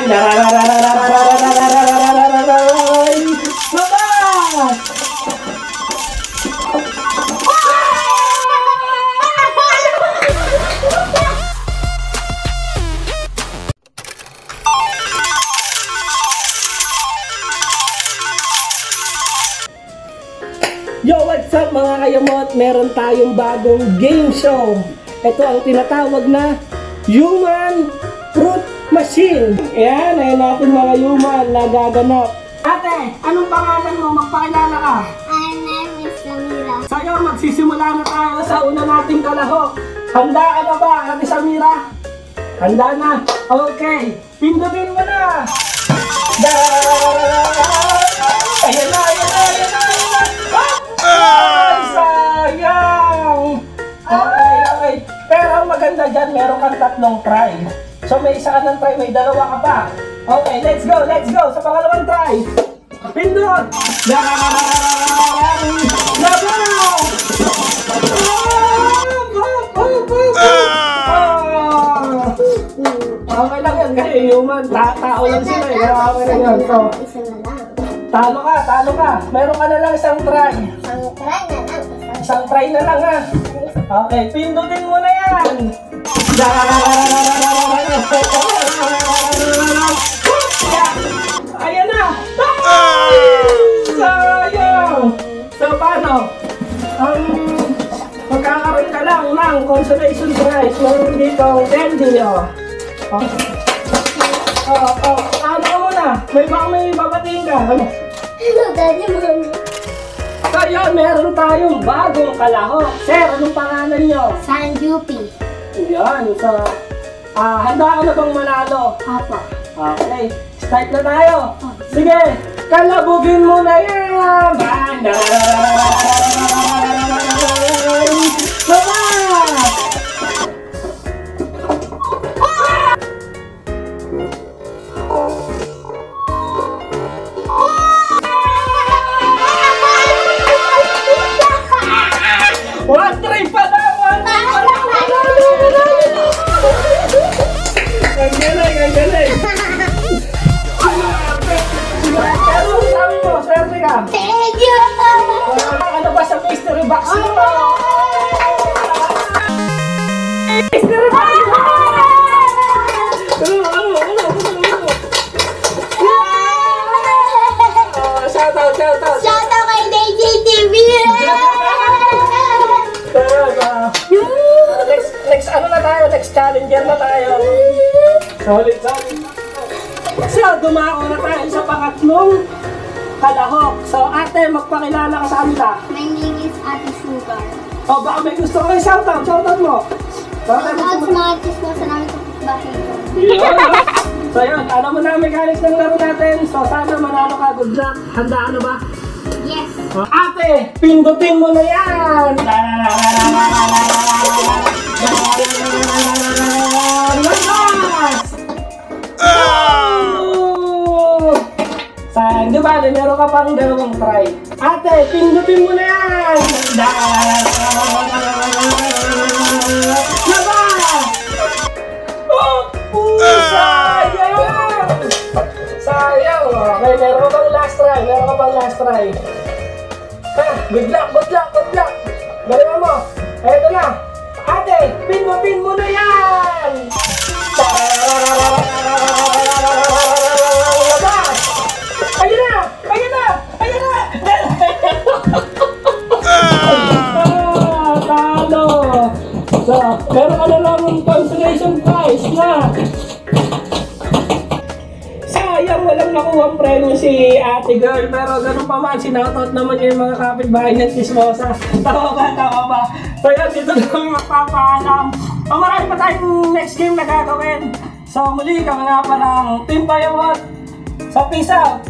yan. Labas! Yo, what's up mga kayamot? Meron tayong bagong game show. Ito ang tinatawag na Human Fruit Machine. Ayan, ayun natin mga human na gaganap. Ate, anong pangalan mo? Magpakilala ka. My name is Samira. So yun, magsisimula na tayo sa una nating kalahok. Handa ka na ba, Ate Samira? Handa na? Okay, pindutin mo na! Ayan na, ayan na, ayan na, ayan na! Ay, sayang! Okay, okay. Pero ang maganda dyan, meron kang tatlong try. So may isa ka ng try, may dalawa ka pa. Okay, let's go, let's go! Sa pangalawang try! Pindot! Okay lang yan kasi human, tao lang sila eh. Okay lang yan. So, Isa na lang. talo ka. Meron ka na lang isang try. Isang try na lang. Isang try na lang ha. Okay, pindutin mo na yan. Ayan na. Sayang. So, paano? Magkakaroon ka lang ng consolation prize. Meron dito candy, oh. Ano mo na? May babatiin ka. Ano? Hello, Daddy, Mommy. So, yun, meron tayong bagong kalahok. Sir, anong pangalan nyo? Sanjupi. Yan, so, handa ka na bang manalo? Papa. Okay, start na tayo. Sige, kalabugin mo na yan! One try pa na! Ang galing! Pero sabi mo, swerte ka! Thank you! Ano ba sa mystery box mo? Mystery box mo! Ano? Shout out! Shout out kay DJTV! Next ano na tayo? Next challenger na tayo. Solid. So, dumako na tayo sa pangatlong kalahok. So, ate, magpakilala ka sa kanila. My name is Ate Sugar. O, baka may gusto ko kayo shoutout. Shoutout mo. Shout out sa mga chismosa namin sa bahay. So, yun. Alam mo na mechanics ng laro natin. So, sana manalo ka. Good luck. Handa ka na ba? Yes. Ate, pindutin mo na yan! Labas! Sayang, di ba? Meron ka pang dalawang try. Ate, pindutin mo na yan! Labas! Sayang! Sayang! Okay, meron ka pang last try. Good luck! Galingan mo! Eto na! Ate, pindutin mo na yan! Labas! Ayun na! Talo! So, meron ka na lang ng consolation prize na sayang walang nakuha ang preno si ate girl, pero ganun pa man, sinoutout naman yung mga kapitbahay ng chismosa. Tawa ba? So yun, dito na kami magpapaalam. Marami pa tayong next game na gagawin. So muli kami nga pa ng Team Payawat. So peace out!